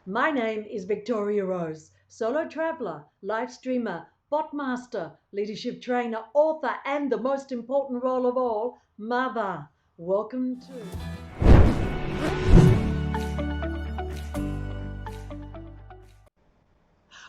My name is Victoria Rose, solo traveler, live streamer, bot master, leadership trainer, author, and the most important role of all, mother. Welcome to.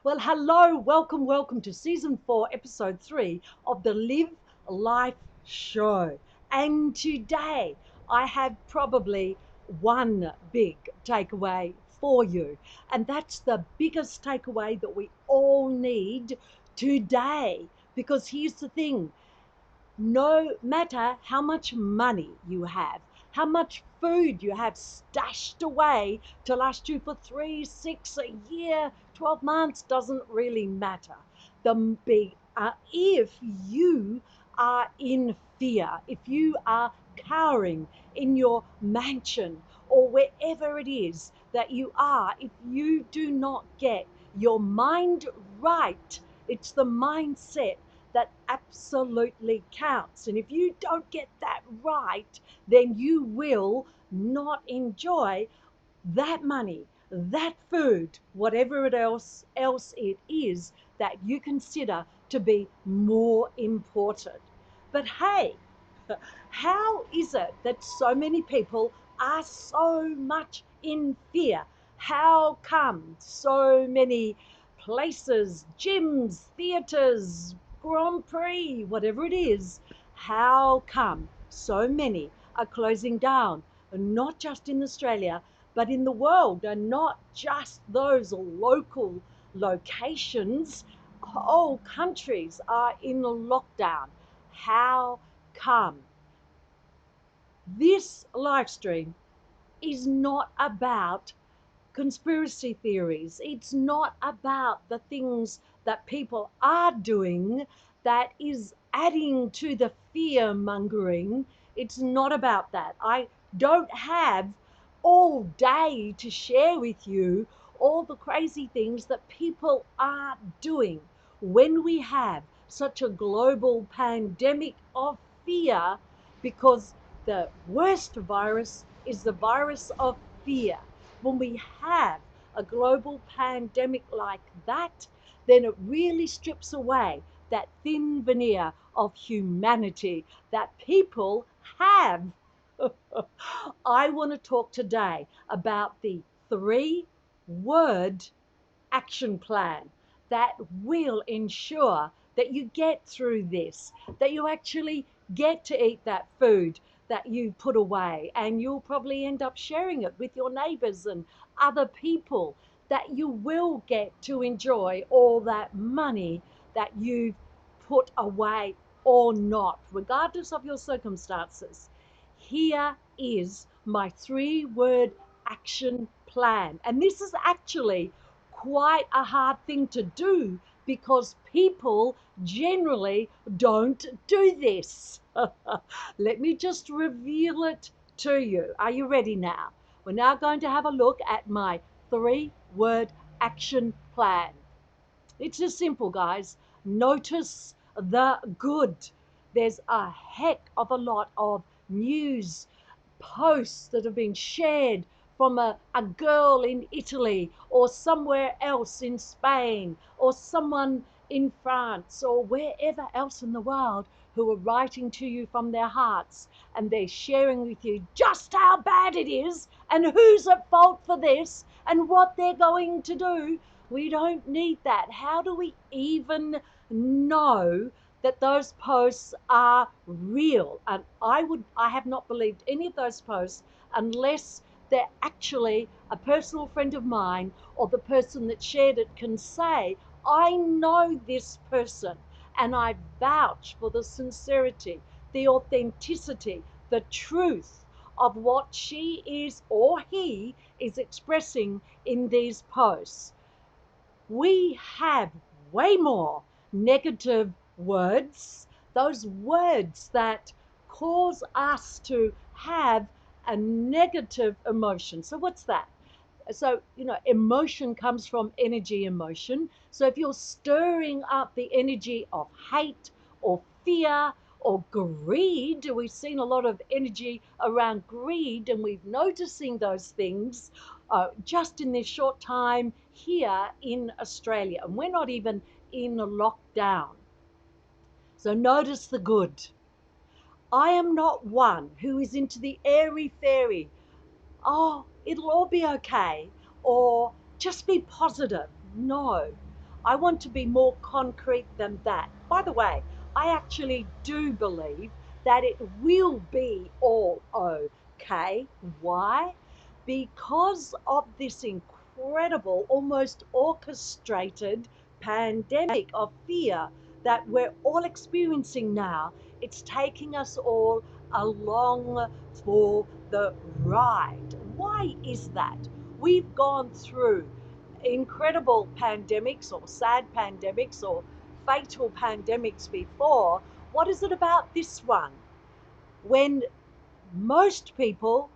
Well, hello, welcome to season 4, episode 3 of the Live Life Show. And today I have probably one big takeaway for you, and that's the biggest takeaway that we all need today. Because here's the thing, no matter how much money you have, how much food you have stashed away to last you for 3, 6, a year, 12 months, doesn't really matter. If you are in fear, if you are cowering in your mansion or wherever it is that you are, if you do not get your mind right, it's the mindset that absolutely counts. And if you don't get that right, then you will not enjoy that money, that food, whatever else it is that you consider to be more important. But hey, how is it that so many people are so much in fear? How come so many places, gyms, theatres, Grand Prix, whatever it is, how come so many are closing down? Not just in Australia, but in the world, and not just those local locations. Whole countries are in lockdown. How come? This live stream is not about conspiracy theories. It's not about the things that people are doing that is adding to the fear mongering. It's not about that. I don't have all day to share with you all the crazy things that people are doing when we have such a global pandemic of fear, because the worst virus is the virus of fear. When we have a global pandemic like that, then it really strips away that thin veneer of humanity that people have. I want to talk today about the 3-word action plan that will ensure that you get through this, that you actually get to eat that food that you put away, and you'll probably end up sharing it with your neighbors and other people, that you will get to enjoy all that money that you've put away or not, regardless of your circumstances. Here is my 3-word action plan. And this is actually quite a hard thing to do because people generally don't do this. Let me just reveal it to you. Are you ready now? We're now going to have a look at my 3-word action plan. It's just simple, guys. Notice the good. There's a heck of a lot of news posts that have been shared from a girl in Italy or somewhere else in Spain or someone in France or wherever else in the world who are writing to you from their hearts, and they're sharing with you just how bad it is and who's at fault for this and what they're going to do. We don't need that. How do we even know that those posts are real? And I have not believed any of those posts unless they're actually a personal friend of mine, or the person that shared it can say, I know this person and I vouch for the sincerity, the authenticity, the truth of what she is or he is expressing in these posts. We have way more negative words, those words that cause us to have a negative emotion. So what's that? So, emotion comes from energy, emotion. So if you're stirring up the energy of hate or fear or greed, we've seen a lot of energy around greed, and we're noticing those things. just in this short time here in Australia, and we're not even in a lockdown. So notice the good. I am not one who is into the airy fairy, oh, it'll all be okay, or just be positive. No, I want to be more concrete than that. By the way, I actually do believe that it will be all okay. Why? Because of this incredible, almost orchestrated pandemic of fear that we're all experiencing now. It's taking us all along for the ride. Why is that? We've gone through incredible pandemics or sad pandemics or fatal pandemics before. What is it about this one? When most people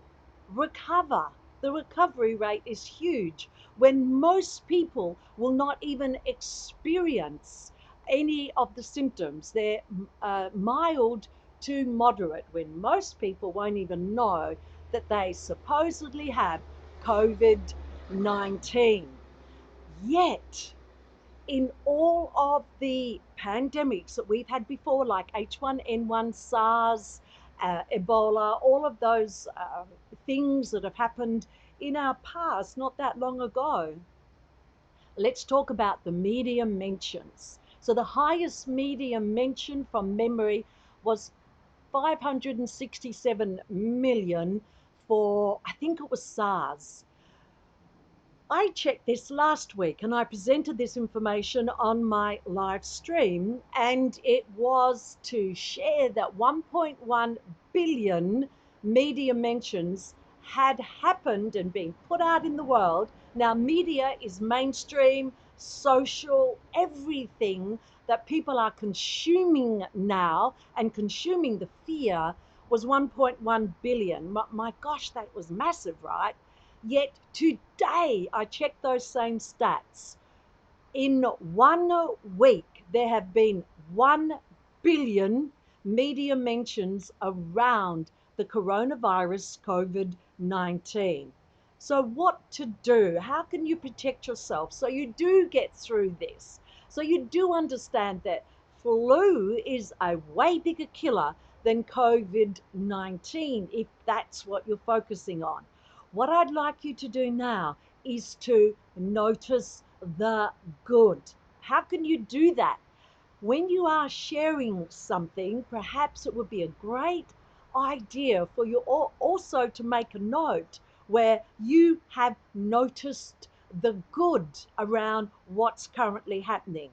recover, the recovery rate is huge. When most people will not even experience any of the symptoms, they're mild to moderate, when most people won't even know that they supposedly have COVID 19. Yet, in all of the pandemics that we've had before, like H1N1, SARS, Ebola, all of those things that have happened in our past not that long ago. Let's talk about the media mentions. So the highest media mention from memory was 567 million for, I think it was SARS. I checked this last week and I presented this information on my live stream, and it was to share that 1.1 billion media mentions had happened and been put out in the world. Now, media is mainstream, social, everything that people are consuming now and consuming the fear was 1.1 billion. My gosh, that was massive, right? Yet today, I checked those same stats. In 1 week, there have been 1 billion media mentions around the coronavirus COVID 19. So, what to do? How can you protect yourself so you do get through this? So, you do understand that flu is a way bigger killer than COVID 19 if that's what you're focusing on. What I'd like you to do now is to notice the good. How can you do that? When you are sharing something, perhaps it would be a great idea for you also to make a note where you have noticed the good around what's currently happening.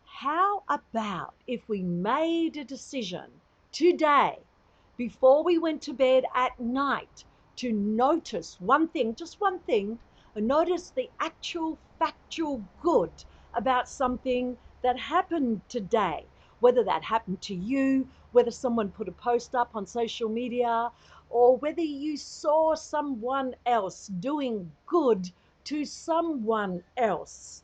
How about if we made a decision today, before we went to bed at night, to notice one thing, just one thing, and notice the actual factual good about something that happened today, whether that happened to you, whether someone put a post up on social media, or whether you saw someone else doing good to someone else.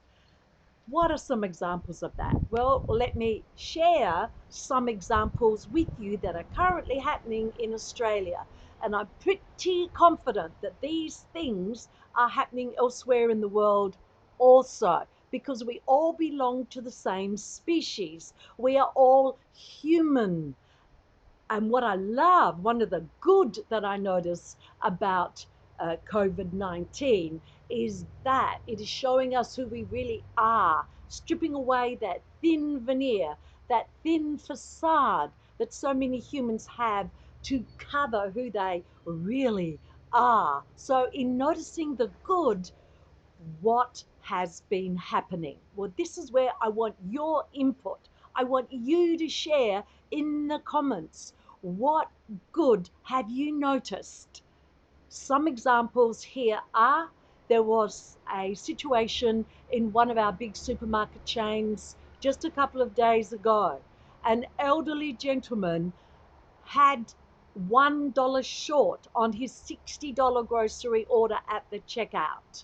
What are some examples of that? Well, let me share some examples with you that are currently happening in Australia. And I'm pretty confident that these things are happening elsewhere in the world also, because we all belong to the same species. We are all human. And what I love, one of the good that I notice about COVID 19 is that it is showing us who we really are, stripping away that thin veneer, that thin facade that so many humans have to cover who they really are. So, in noticing the good, what has been happening? Well, this is where I want your input. I want you to share in the comments, what good have you noticed? Some examples here are, there was a situation in one of our big supermarket chains just a couple of days ago. An elderly gentleman had $1 short on his $60 grocery order at the checkout.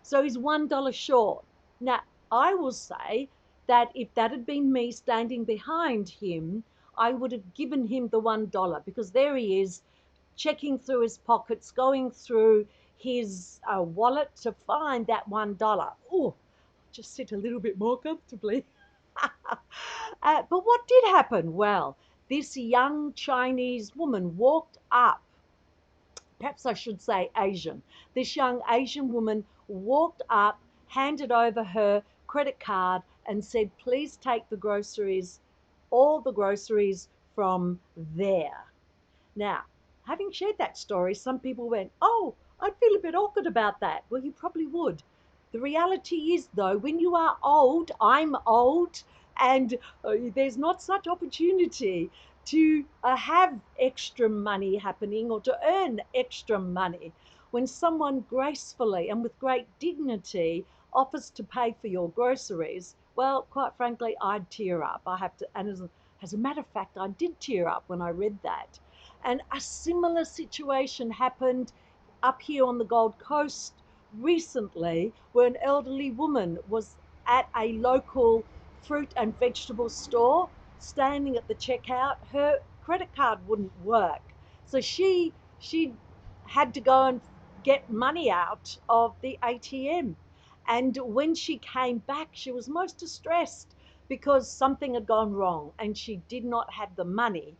So he's $1 short. Now, I will say that if that had been me standing behind him, I would have given him the $1, because there he is checking through his pockets, going through his wallet to find that $1. Oh, just sit a little bit more comfortably. But what did happen? Well, this young Chinese woman walked up, perhaps I should say Asian. This young Asian woman walked up, handed over her credit card, and said, please take the groceries, all the groceries from there. Now, having shared that story, some people went, oh, I'd feel a bit awkward about that. Well, you probably would. The reality is, though, when you are old, I'm old, and there's not such opportunity to have extra money happening or to earn extra money. When someone gracefully and with great dignity offers to pay for your groceries, well, quite frankly, I'd tear up. I have to, and as a matter of fact, I did tear up when I read that. And a similar situation happened up here on the Gold Coast recently, where an elderly woman was at a local fruit and vegetable store, standing at the checkout. Her credit card wouldn't work. So she had to go and get money out of the ATM. And when she came back, she was most distressed because something had gone wrong and she did not have the money.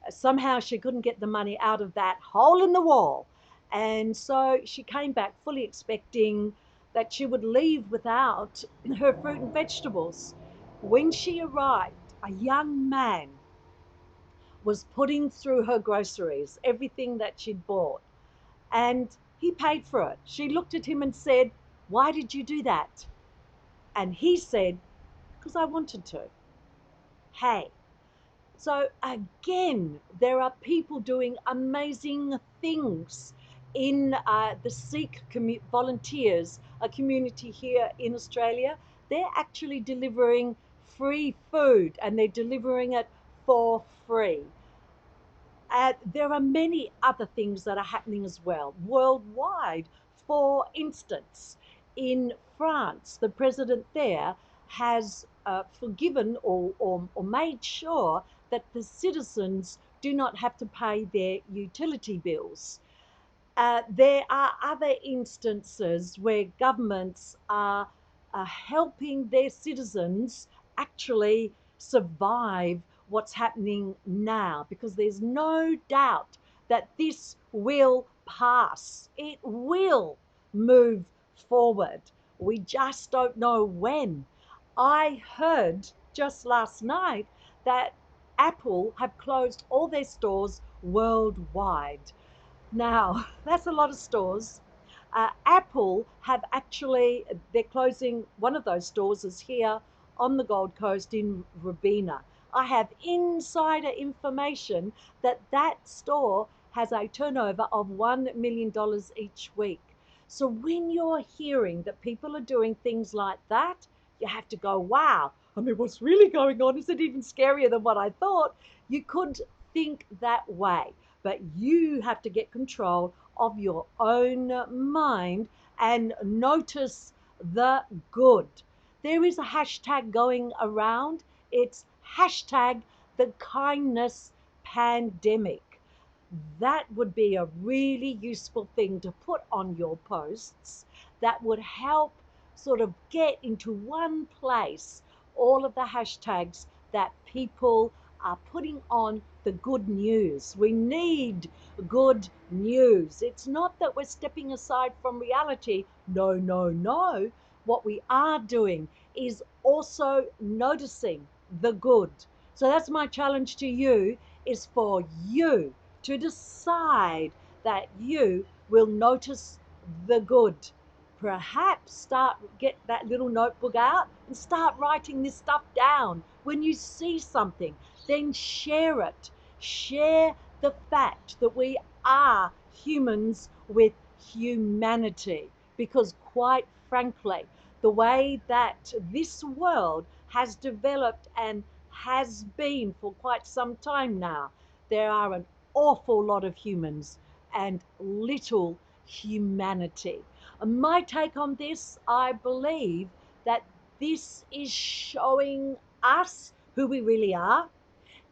Somehow she couldn't get the money out of that hole in the wall. And so she came back fully expecting that she would leave without her fruit and vegetables. When she arrived, a young man was putting through her groceries, everything that she'd bought, and he paid for it. She looked at him and said, why did you do that? And he said, because I wanted to. Hey, so again, there are people doing amazing things in the Sikh volunteers, a community here in Australia. They're actually delivering free food and they're delivering it for free. There are many other things that are happening as well worldwide. For instance, in France, the president there has forgiven or made sure that the citizens do not have to pay their utility bills. There are other instances where governments are helping their citizens actually survive what's happening now, because there's no doubt that this will pass. It will move forward. We just don't know when. I heard just last night that Apple have closed all their stores worldwide. Now, that's a lot of stores. Apple have actually, they're closing one of those stores is here on the Gold Coast in Robina. I have insider information that that store has a turnover of $1 million each week. So when you're hearing that people are doing things like that, you have to go, wow, I mean, what's really going on? Is it even scarier than what I thought? You could think that way, but you have to get control of your own mind and notice the good. There is a hashtag going around. It's hashtag the kindness pandemic. That would be a really useful thing to put on your posts that would help sort of get into one place all of the hashtags that people are putting on the good news. We need good news. It's not that we're stepping aside from reality. No, no, no. What we are doing is also noticing the good. So that's my challenge to you, is for you to decide that you will notice the good. Perhaps get that little notebook out and start writing this stuff down. When you see something, then share it. Share the fact that we are humans with humanity, because quite frankly, the way that this world has developed and has been for quite some time now, there are an awful lot of humans and little humanity. My take on this, I believe that this is showing us who we really are.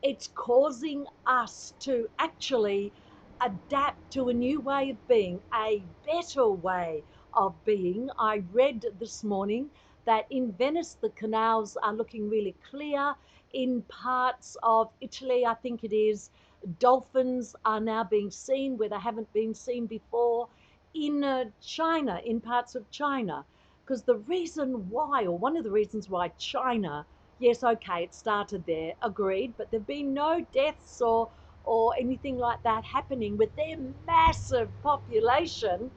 It's causing us to actually adapt to a new way of being, a better way of being. I read this morning that in Venice, the canals are looking really clear. In parts of Italy, I think it is, dolphins are now being seen where they haven't been seen before. In China, in parts of China, because the reason why, or one of the reasons why China, yes, okay, it started there, agreed, but there've been no deaths or anything like that happening with their massive population.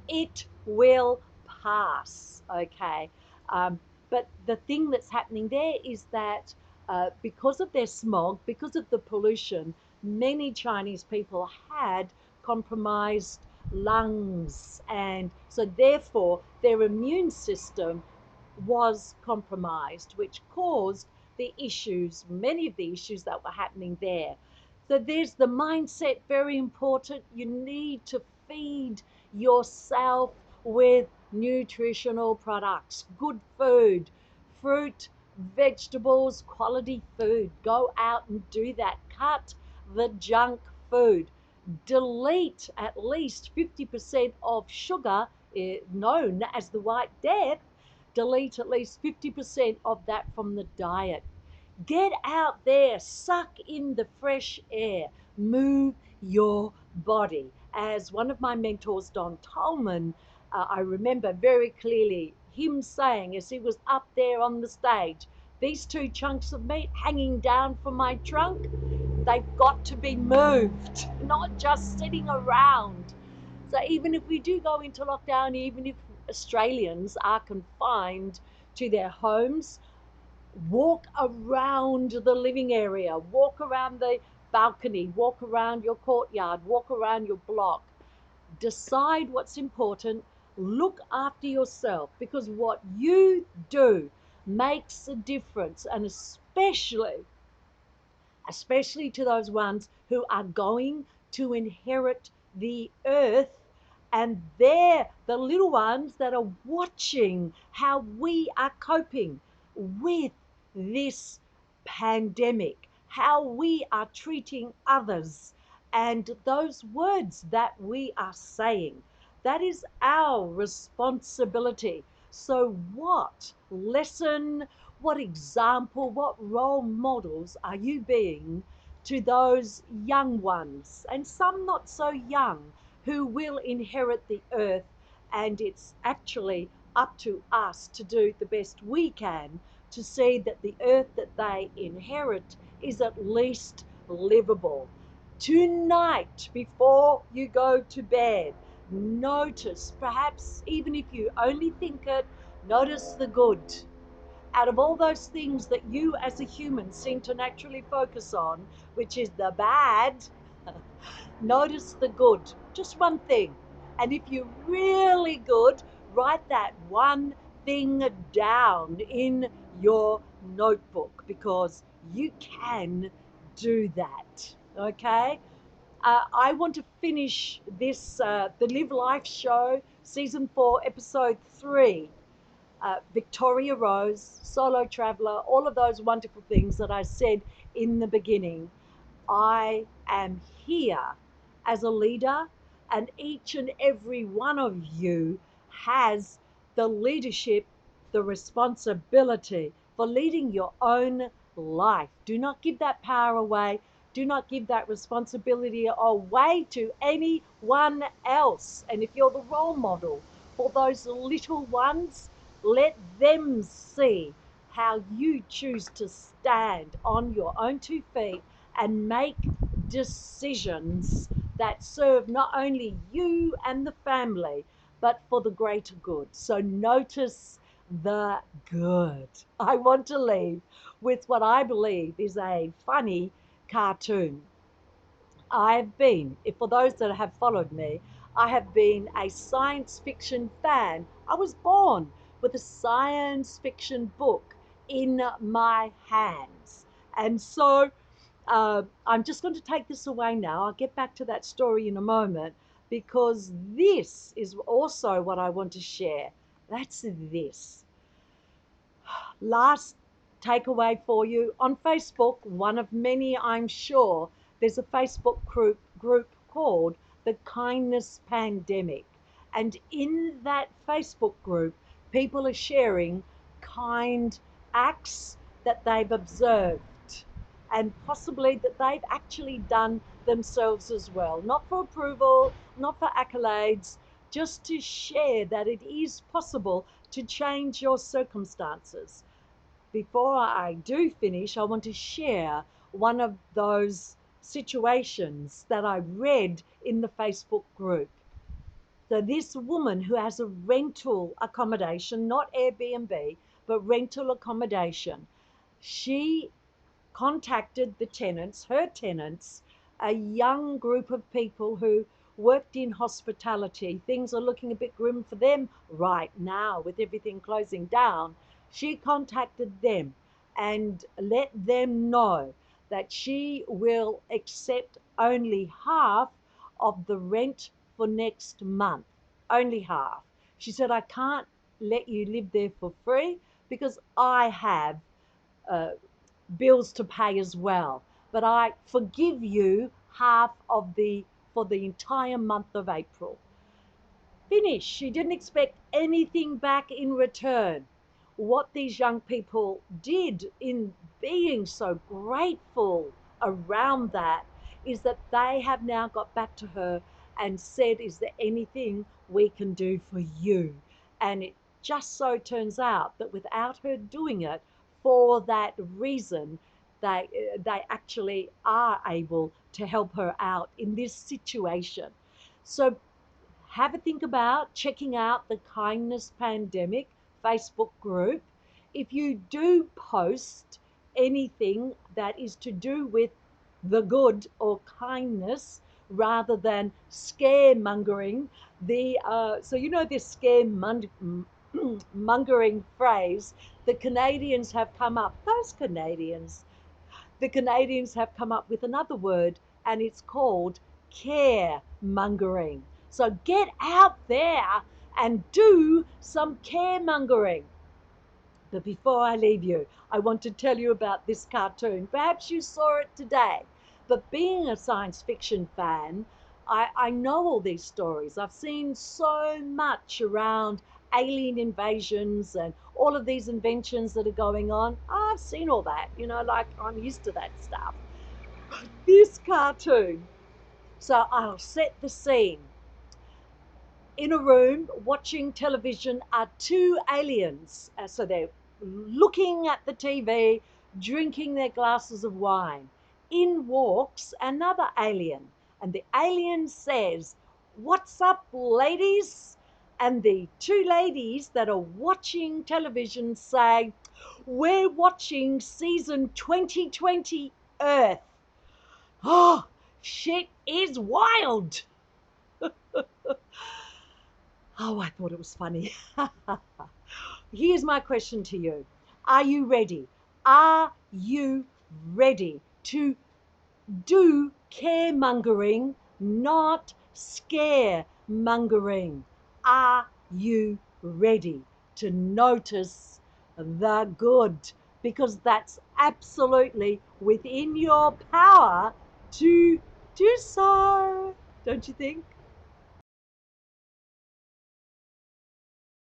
It will pass, okay? But the thing that's happening there is that because of their smog, because of the pollution, many Chinese people had compromised lungs, and so therefore their immune system was compromised, which caused the issues, many of the issues that were happening there. So there's the mindset, very important. You need to feed yourself with nutritional products, good food, fruit, vegetables, quality food. Go out and do that. Cut the junk food. Delete at least 50% of sugar, known as the White Death. Delete at least 50% of that from the diet. Get out there, suck in the fresh air, move your body. As one of my mentors, Don Tolman, I remember very clearly him saying as he was up there on the stage, these two chunks of meat hanging down from my trunk, they've got to be moved, not just sitting around. So even if we do go into lockdown, even if Australians are confined to their homes, walk around the living area, walk around the balcony, walk around your courtyard, walk around your block. Decide what's important, look after yourself, because what you do makes a difference, and especially to those ones who are going to inherit the earth, and they're the little ones that are watching how we are coping with this pandemic, how we are treating others, and those words that we are saying. That is our responsibility. So, what lesson, what example, what role models are you being to those young ones, and some not so young, who will inherit the earth? And it's actually up to us to do the best we can to see that the earth that they inherit is at least livable. Tonight, before you go to bed, notice, perhaps even if you only think it, notice the good. Out of all those things that you as a human seem to naturally focus on, which is the bad, notice the good. Just one thing. And if you're really good, write that one thing down in your notebook, because you can do that. Okay? I want to finish this, the Live Life Show, Season 4, Episode 3. Victoria Rose, solo traveler, all of those wonderful things that I said in the beginning. I am here as a leader, and each and every one of you has the leadership, the responsibility for leading your own life. Do not give that power away. Do not give that responsibility away to anyone else. And if you're the role model for those little ones, let them see how you choose to stand on your own 2 feet and make decisions that serve not only you and the family, but for the greater good. So notice the good. I want to leave with what I believe is a funny cartoon. I've been, for those that have followed me, I have been a science fiction fan. I was born with a science fiction book in my hands. And so I'm just going to take this away now. I'll get back to that story in a moment, because this is also what I want to share. That's this. Last takeaway for you on Facebook, one of many, I'm sure. There's a Facebook group called the Kindness Pandemic. And in that Facebook group, people are sharing kind acts that they've observed and possibly that they've actually done themselves as well. Not for approval, not for accolades, just to share that it is possible to change your circumstances. Before I do finish, I want to share one of those situations that I read in the Facebook group. So, this woman who has a rental accommodation, not Airbnb, but rental accommodation, she contacted the tenants, her tenants, a young group of people who worked in hospitality. Things are looking a bit grim for them right now with everything closing down. She contacted them and let them know that she will accept only half of the rent for next month. Only half. She said, I can't let you live there for free because I have uh, bills to pay as well. But I forgive you half of the for the entire month of April. Finish. She didn't expect anything back in return. What these young people did in being so grateful around that is that they have now got back to her and said, is there anything we can do for you? And it just so turns out that without her doing it for that reason, they actually are able to help her out in this situation. So have a think about checking out the Kindness Pandemic Facebook group. If you do post anything that is to do with the good or kindness rather than scaremongering, so you know this scaremongering phrase, the Canadians have come up, the Canadians have come up with another word, and it's called caremongering. So get out there and do some caremongering. But before I leave you, I want to tell you about this cartoon. Perhaps you saw it today. But being a science fiction fan, I know all these stories. I've seen so much around alien invasions and all of these inventions that are going on. I've seen all that, like I'm used to that stuff. This cartoon, so I'll set the scene. In a room watching television are two aliens. So they're looking at the TV, drinking their glasses of wine. In walks another alien, and the alien says, "What's up, ladies?" And the two ladies that are watching television say, "We're watching season 2020 Earth." Oh, shit is wild. Oh, I thought it was funny. Here's my question to you. Are you ready? Are you ready to do caremongering, not scaremongering? Are you ready to notice the good? Because that's absolutely within your power to do so. Don't you think?